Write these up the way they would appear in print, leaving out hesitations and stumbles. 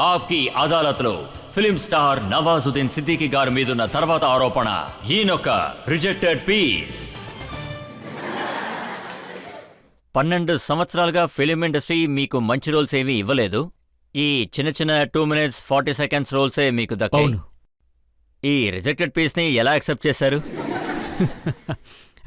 ఆప్కి అదాలత్లో film star Nawazuddin Siddiqui గారి మీదున్న తర్వాత ఆరోపణ ఈయనొక రిజెక్టెడ్ పీస్. 12 సంవత్సరాలుగా ఫిలిం ఇండస్ట్రీ మీకు మంచి రోల్స్ ఏమీ ఇవ్వలేదు. ఈ చిన్న చిన్న 2 minutes 40 seconds రోల్సే మీకు దక్కాయి. ఈ రిజెక్టెడ్ పీస్ని ఎలా యాక్సెప్ట్ చేశారు?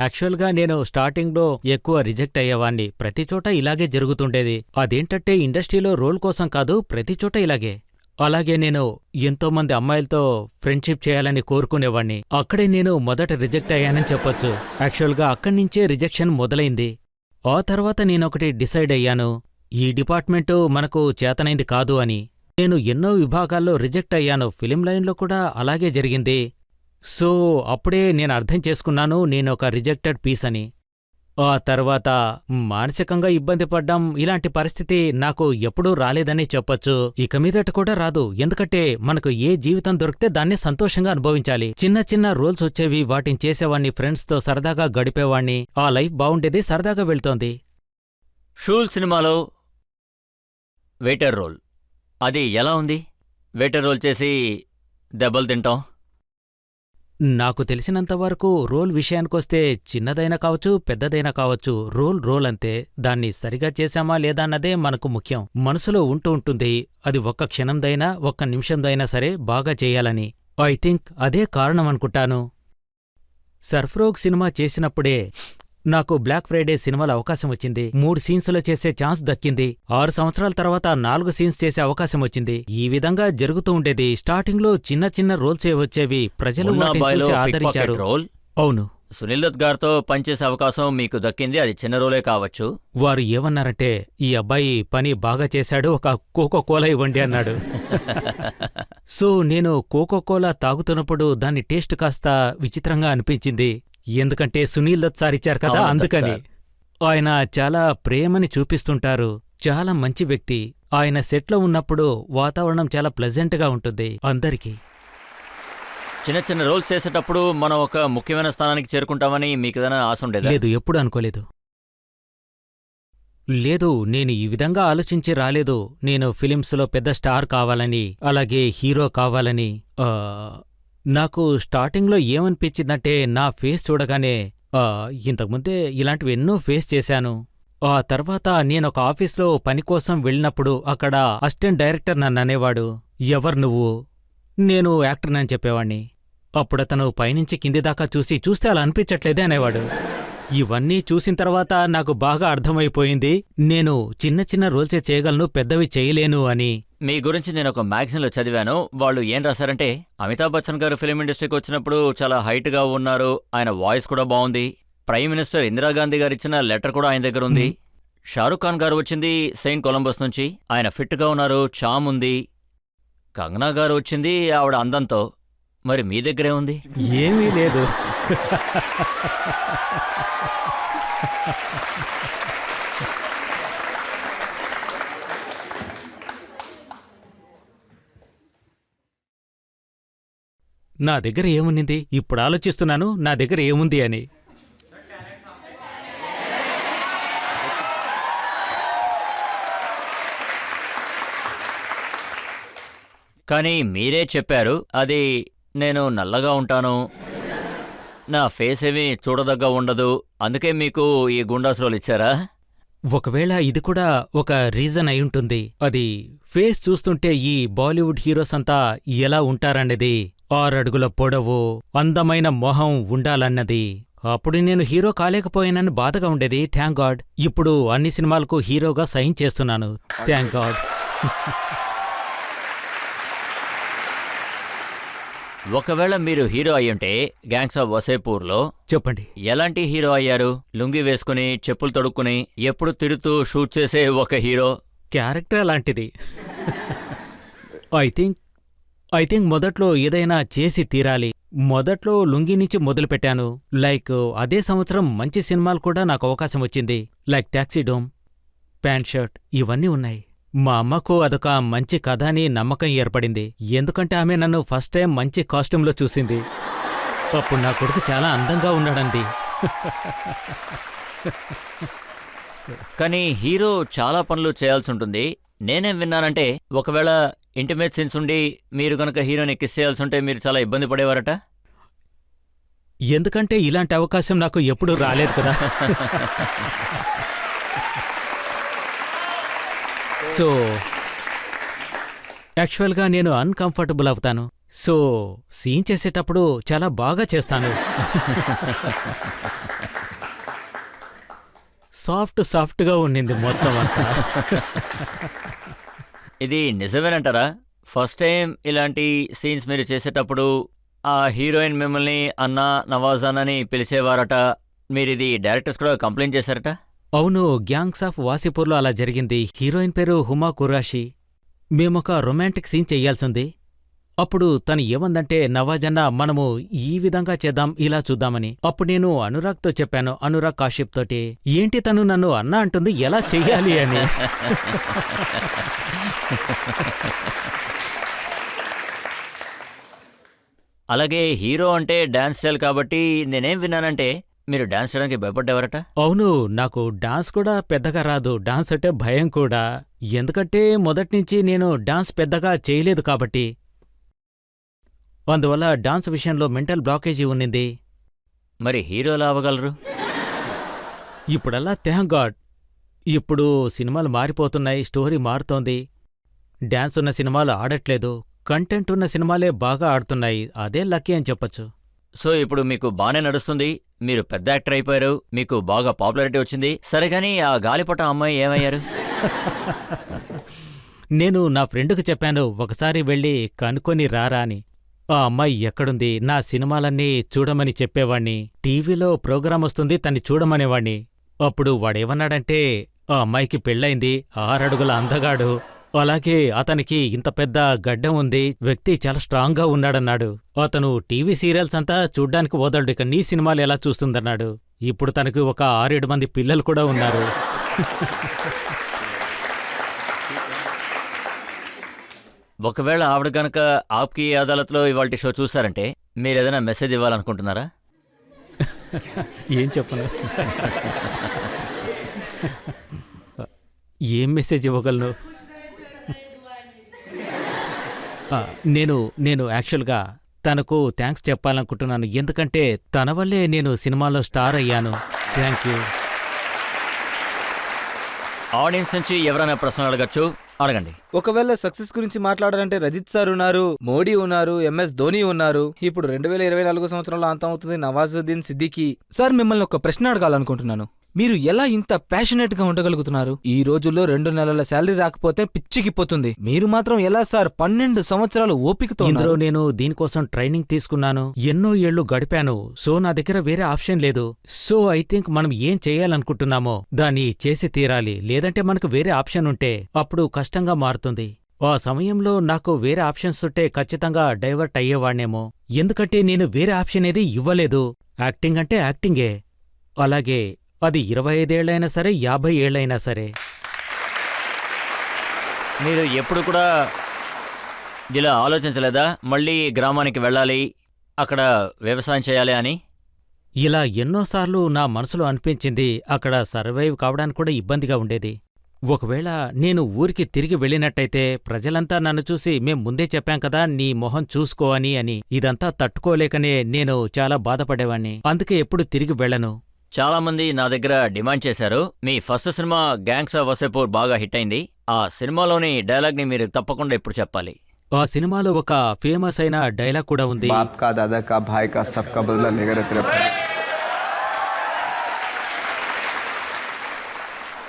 యాక్చువల్గా నేను స్టార్టింగ్లో ఎక్కువ రిజెక్ట్ అయ్యేవాణ్ణి. ప్రతి చోట ఇలాగే జరుగుతుండేది. అదేంటంటే ఇండస్ట్రీలో రోల్ కోసం కాదు, ప్రతి చోట ఇలాగే. అలాగే నేను ఎంతోమంది అమ్మాయిలతో ఫ్రెండ్షిప్ చేయాలని కోరుకునేవాణ్ణి. అక్కడే నేను మొదట రిజెక్ట్ అయ్యానని చెప్పొచ్చు. యాక్చువల్గా అక్కడి నుంచే రిజెక్షన్ మొదలైంది. ఆ తర్వాత నేనొకటి డిసైడ్ అయ్యాను, ఈ డిపార్ట్మెంటు మనకు చేతనైంది కాదు అని. నేను ఎన్నో విభాగాల్లో రిజెక్ట్ అయ్యాను. ఫిలిం లైన్లో కూడా అలాగే జరిగింది. సో అప్పుడే నేను అర్థం చేసుకున్నాను నేనొక రిజెక్టెడ్ పీస్ అని. ఆ తర్వాత మానసికంగా ఇబ్బంది పడ్డం, ఇలాంటి పరిస్థితి నాకు ఎప్పుడూ రాలేదని చెప్పొచ్చు. ఇక మీదట కూడా రాదు. ఎందుకంటే మనకు ఏ జీవితం దొరికితే దాన్ని సంతోషంగా అనుభవించాలి. చిన్న చిన్న రోల్స్ వచ్చేవి, వాటిని చేసేవాణ్ణి, ఫ్రెండ్స్తో సరదాగా గడిపేవాణ్ణి. ఆ లైఫ్ బావుండేది, సరదాగా వెళ్తోంది. షూల్ సినిమాలో వెయిటర్ రోల్, అది ఎలా ఉంది? వెయిటర్ రోల్ చేసి దెబ్బలు తింటాం. నాకు తెలిసినంతవరకు రోల్ విషయానికొస్తే చిన్నదైనా కావచ్చు, పెద్దదైనా కావచ్చు, రోల్ అంతే. దాన్ని సరిగా చేశామా లేదా అన్నదే మనకు ముఖ్యం. మనసులో ఉంటూ ఉంటుంది, అది ఒక్క క్షణందైనా ఒక్క నిమిషందైనా సరే బాగా చేయాలని. ఐ థింక్ అదే కారణమనుకుంటాను. సర్ఫ్రోగ్ సినిమా చేసినప్పుడే నాకు బ్లాక్ ఫ్రైడే సినిమాలో అవకాశం వచ్చింది. 3 సీన్స్లో చేసే ఛాన్స్ దక్కింది. 6 సంవత్సరాల తర్వాత 4 సీన్స్ చేసే అవకాశం వచ్చింది. ఈ విధంగా జరుగుతూ ఉండేది. స్టార్టింగ్లో చిన్న చిన్న రోల్సే వచ్చేవి. ప్రజలు వాటిని చూసి ఆదరించారు. అవును, సునీల్ దత్ గారితో పనిచేసే అవకాశం మీకు దక్కింది. అది చిన్న రోలే కావచ్చు. వారు ఏమన్నారంటే, ఈ అబ్బాయి పని బాగా చేశాడు, ఒక కోకోకోలా ఇవ్వండి అన్నాడు. సో నేను కోకోకోలా తాగుతున్నప్పుడు దాని టేస్ట్ కాస్త విచిత్రంగా అనిపించింది. ఎందుకంటే సునీల్ దత్ సార్ ఇచ్చారు కదా, అందుకని. ఆయన చాలా ప్రేమని చూపిస్తుంటారు. చాలా మంచి వ్యక్తి. ఆయన సెట్లో ఉన్నప్పుడు వాతావరణం చాలా ప్లెజెంట్గా ఉంటుంది అందరికీ. చిన్న చిన్న రోల్స్ చేసేటప్పుడు మనం ఒక ముఖ్యమైన స్థానానికి చేరుకుంటామని మీకు ఏదైనా ఆశ ఉండేదా? లేదు, ఎప్పుడు అనుకోలేదు. లేదు, నేను ఈ విధంగా ఆలోచించి రాలేదు. నేను ఫిలిమ్స్లో పెద్ద స్టార్ కావాలని, అలాగే హీరో కావాలని. నాకు స్టార్టింగ్లో ఏమనిపించిందంటే, నా ఫేస్ చూడగానే ఇంతకుముందే ఇలాంటివి ఎన్నో ఫేస్ చేశాను. ఆ తర్వాత నేనొక ఆఫీస్లో పని కోసం వెళ్ళినప్పుడు అక్కడ అసిస్టెంట్ డైరెక్టర్ నన్ను అనేవాడు, ఎవరు నువ్వు? నేను యాక్టర్నని చెప్పేవాణ్ణి. అప్పుడతను పైనుంచి కింది దాకా చూస్తే అలా అనిపించట్లేదే అనేవాడు. ఇవన్నీ చూసిన తర్వాత నాకు బాగా అర్థమైపోయింది, నేను చిన్న చిన్న రోల్సే చేయగలను, పెద్దవి చేయలేను అని. మీ గురించి నేను ఒక మ్యాగజైన్లో చదివాను. వాళ్ళు ఏం రాశారంటే, అమితాబ్ బచ్చన్ గారు ఫిలిం ఇండస్ట్రీకి వచ్చినప్పుడు చాలా హైట్గా ఉన్నారు, ఆయన వాయిస్ కూడా బాగుంది. ప్రైమ్ మినిస్టర్ ఇందిరాగాంధీ గారు ఇచ్చిన లెటర్ కూడా ఆయన దగ్గర ఉంది. షారూఖ్ ఖాన్ గారు వచ్చింది సెయింట్ కొలంబస్ నుంచి, ఆయన ఫిట్గా ఉన్నారు, చామ్ ఉంది. కంగనా గారు వచ్చింది ఆవిడ అందంతో. మరి మీ దగ్గరే ఉంది? ఏమీ లేదు. నా దగ్గర ఏముంది? ఇప్పుడు ఆలోచిస్తున్నాను నా దగ్గర ఏముంది అని. కానీ మీరే చెప్పారు, అది నేను నల్లగా ఉంటాను, నా ఫేస్ ఏమీ చూడదగ్గా ఉండదు, అందుకే మీకు ఈ గుండాస్ రోల్ ఇచ్చారా? ఒకవేళ ఇది కూడా ఒక రీజన్ అయి ఉంటుంది. అది ఫేస్ చూస్తుంటే ఈ బాలీవుడ్ హీరోస్ అంతా ఎలా ఉంటారన్నది, 6 అడుగుల పొడవు, అందమైన మొహం ఉండాలన్నది. అప్పుడు నేను హీరో కాలేకపోయానని బాధగా ఉండేది. థ్యాంక్ గాడ్, ఇప్పుడు అన్ని సినిమాలకు హీరోగా సైన్ చేస్తున్నాను. Thank God. ఒకవేళ మీరు హీరో అయ్యుంటే గ్యాంగ్స్ ఆఫ్ వసేపూర్లో చెప్పండి, ఎలాంటి హీరో అయ్యారు? లుంగి వేసుకుని, చెప్పులు తొడుక్కుని, ఎప్పుడు తిడుతూ షూట్ చేసే ఒక హీరో. క్యారెక్టర్ అలాంటిది. ఐ థింక్ మొదట్లో ఏదైనా చేసి తీరాలి. మొదట్లో లుంగి నుంచి మొదలుపెట్టాను. అదే సంవత్సరం మంచి సినిమాలు కూడా నాకు అవకాశం వచ్చింది. టాక్సీడోమ్, ప్యాంట్ షర్ట్, ఇవన్నీ ఉన్నాయి. మా అమ్మకు అదొక మంచి కథ అని నమ్మకం ఏర్పడింది. ఎందుకంటే ఆమె నన్ను ఫస్ట్ టైం మంచి కాస్ట్యూమ్లో చూసింది. అప్పుడు నా కొడుకు చాలా అందంగా ఉన్నాడంది. కానీ హీరో చాలా పనులు చేయాల్సి ఉంటుంది. నేనేం విన్నానంటే ఒకవేళ ఇంటిమేట్ సీన్స్ ఉండి మీరు గనక హీరోని కిస్ చేయాల్సి ఉంటే మీరు చాలా ఇబ్బంది పడేవారట. ఎందుకంటే ఇలాంటి అవకాశం నాకు ఎప్పుడూ రాలేదు కదా. సో యాక్చువల్గా నేను అన్కంఫర్టబుల్ అవుతాను. సో సీన్ చేసేటప్పుడు చాలా బాగా చేస్తాను. సాఫ్ట్గా ఉండింది మొత్తం అంతా. ఇది నిజమేనంటారా? ఫస్ట్ టైం ఇలాంటి సీన్స్ మీరు చేసేటప్పుడు ఆ హీరోయిన్ మిమ్మల్ని అన్నా నవాజాన్ అని పిలిచేవారట. మీరిది డైరెక్టర్స్ కూడా కంప్లైంట్ చేశారట. అవును, గ్యాంగ్స్ ఆఫ్ వాసిపూర్లో అలా జరిగింది. హీరోయిన్ పేరు హుమా కురాషి. మేమొక రొమాంటిక్ సీన్ చెయ్యాల్సింది. అప్పుడు తను ఏమందంటే, నవాజన్న మనము ఈ విధంగా చేద్దాం, ఇలా చూద్దామని. అప్పుడు నేను అనురాగ్తో చెప్పాను, అనురాగ్ కాశ్యప్ తోటి, ఏంటి తను నన్ను అన్న అంటుంది, ఎలా చెయ్యాలి అని. అలాగే హీరో అంటే డాన్స్ స్టైల్ కాబట్టి నేనేం విన్నానంటే మీరు డాన్స్ చేయడానికి భయపడ్డేవారట. అవును, నాకు డాన్స్ కూడా పెద్దగా రాదు. డాన్స్ అంటే భయం కూడా. ఎందుకంటే మొదట్నుంచి నేను డాన్స్ పెద్దగా చేయలేదు కాబట్టి. అందువల్ల డాన్స్ విషయంలో మెంటల్ బ్లాకేజీ ఉన్నింది. మరి హీరోలా అవ్వగలరు? ఇప్పుడల్లా థ్యాంక్ గాడ్. ఇప్పుడు సినిమాలు మారిపోతున్నాయి, స్టోరీ మారుతోంది. డాన్స్ ఉన్న సినిమాలు ఆడట్లేదు, కంటెంట్ ఉన్న సినిమాలే బాగా ఆడుతున్నాయి. అదే లక్కీ అని చెప్పొచ్చు. సో ఇప్పుడు మీకు బానే నడుస్తుంది, మీరు పెద్ద యాక్టర్ అయిపోయారు, మీకు బాగా పాపులారిటీ వచ్చింది. సరే కానీ ఆ గాలిపట అమ్మాయి ఏమయ్యారు? నేను నా ఫ్రెండుకు చెప్పాను, ఒకసారి వెళ్ళి కనుక్కొని రారా అని. ఆ అమ్మాయి ఎక్కడుంది, నా సినిమాలన్నీ చూడమని చెప్పేవాణ్ణి. టీవీలో ప్రోగ్రాం వస్తుంది, తన్ని చూడమనేవాణ్ణి. అప్పుడు వాడేమన్నాడంటే, ఆ అమ్మాయికి పెళ్ళయింది, 6 అడుగుల అందగాడు, అలాగే అతనికి ఇంత పెద్ద గడ్డం ఉంది, వ్యక్తి చాలా స్ట్రాంగ్గా ఉన్నాడన్నాడు. అతను టీవీ సీరియల్స్ అంతా చూడ్డానికి వదలడు, ఇక నీ సినిమాలు ఎలా చూస్తుందన్నాడు. ఇప్పుడు తనకు ఒక 6-7 మంది పిల్లలు కూడా ఉన్నారు. ఒకవేళ ఆవిడ గనక ఆప్కి అదాలత్లో ఇవాళ షో చూసారంటే మీరేదైనా మెసేజ్ ఇవ్వాలనుకుంటున్నారా? ఏం చెప్పను? ఏం మెసేజ్ ఇవ్వగలను? నేను యాక్చువల్గా తనకు థ్యాంక్స్ చెప్పాలనుకుంటున్నాను. ఎందుకంటే తన వల్లే నేను సినిమాలో స్టార్ అయ్యాను. Thank you. ఆడియన్స్ నుంచి ఎవరైనా ప్రశ్నలు అడగచ్చు, అడగండి. ఒకవేళ సక్సెస్ గురించి మాట్లాడాలంటే రజిత్ సార్ ఉన్నారు, మోడీ ఉన్నారు, MS ధోని ఉన్నారు. ఇప్పుడు 2024 సంవత్సరంలో అంతం అవుతుంది నవాజుద్దీన్ సిద్దికీ. సార్ మిమ్మల్ని ఒక ప్రశ్న అడగాలనుకుంటున్నాను. మీరు ఎలా ఇంత ప్యాషనేట్ గా ఉండగలుగుతున్నారు? ఈ రోజుల్లో 2 నెలల శాలరీ రాకపోతే పిచ్చికిపోతుంది. మీరు మాత్రం ఎలా సార్ 12 సంవత్సరాలు ఓపికతో ఇందులో నేను దీనికోసం ట్రైనింగ్ తీసుకున్నాను, ఎన్నో ఏళ్లు గడిపాను. సో నా దగ్గర వేరే ఆప్షన్ లేదు. సో ఐ థింక్ మనం ఏం చేయాలనుకుంటున్నామో దాన్ని చేసి తీరాలి. లేదంటే మనకు వేరే ఆప్షన్ ఉంటే అప్పుడు కష్టంగా మారుతుంది. ఆ సమయంలో నాకు వేరే ఆప్షన్స్ ఉంటే ఖచ్చితంగా డైవర్ట్ అయ్యేవాణ్ణేమో. ఎందుకంటే నేను వేరే ఆప్షన్ ఏది ఇవ్వలేదు. యాక్టింగ్ అంటే యాక్టింగే. అలాగే అది 25 ఏళ్లైనా సరే, 50 ఏళ్లైనా సరే. మీరు ఎప్పుడు కూడా ఇలా ఆలోచించలేదా మళ్ళీ గ్రామానికి వెళ్ళాలి, అక్కడ వ్యవసాయం చేయాలి అని? ఇలా ఎన్నోసార్లు నా మనసులో అనిపించింది. అక్కడ సర్వైవ్ కావడానికి కూడా ఇబ్బందిగా ఉండేది. ఒకవేళ నేను ఊరికి తిరిగి వెళ్ళినట్టయితే ప్రజలంతా నన్ను చూసి, మేం ముందే చెప్పాం కదా నీ మొహం చూసుకో అని ఇదంతా తట్టుకోలేకనే నేను చాలా బాధపడేవాణ్ణి. అందుకే ఎప్పుడు తిరిగి వెళ్ళను. చాలా మంది నా దగ్గర డిమాండ్ చేశారు, మీ first cinema gangs of Wasseypur బాగా హిట్ అయింది, ఆ సినిమాలోని డైలాగ్ ని మీరు తప్పకుండా ఇప్పుడు చెప్పాలి. ఆ సినిమాలో ఒక ఫేమస్ అయిన డైలాగ్ కూడా ఉంది, బాప్ కా, దాదా కా, భాయ్ కా, సబ్ కా బదలా లేగా రే.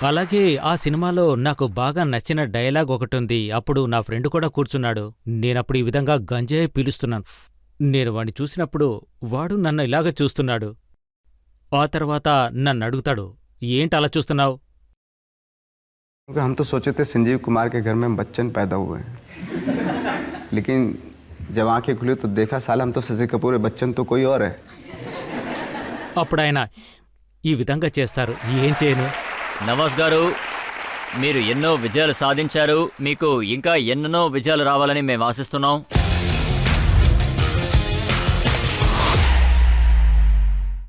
అలాగే ఆ సినిమాలో నాకు బాగా నచ్చిన డైలాగ్ ఒకటుంది. అప్పుడు నా ఫ్రెండ్ కూడా కూర్చున్నాడు. నేనప్పుడు ఈ విధంగా గంజాయి పీలుస్తున్నాను. నేను వాడిని చూసినప్పుడు వాడు నన్ను ఇలాగ చూస్తున్నాడు. ఆ తర్వాత నన్ను అడుగుతాడు, ఏంటి అలా చూస్తున్నావు? हम तो सोचे थे संजीव कुमार के घर में बच्चन पैदा हुए हैं, लेकिन जब आंखें खुली तो देखा साला हम तो शशि कपूर है, बच्चन तो कोई और है. అప్పుడు ఆయన ఈ విధంగా చేస్తారు. ఏం చేయను? నవాజ్ గారు, మీరు ఎన్నో విజయాలు సాధించారు, మీకు ఇంకా ఎన్నెన్నో విజయాలు రావాలని మేము ఆశిస్తున్నాం.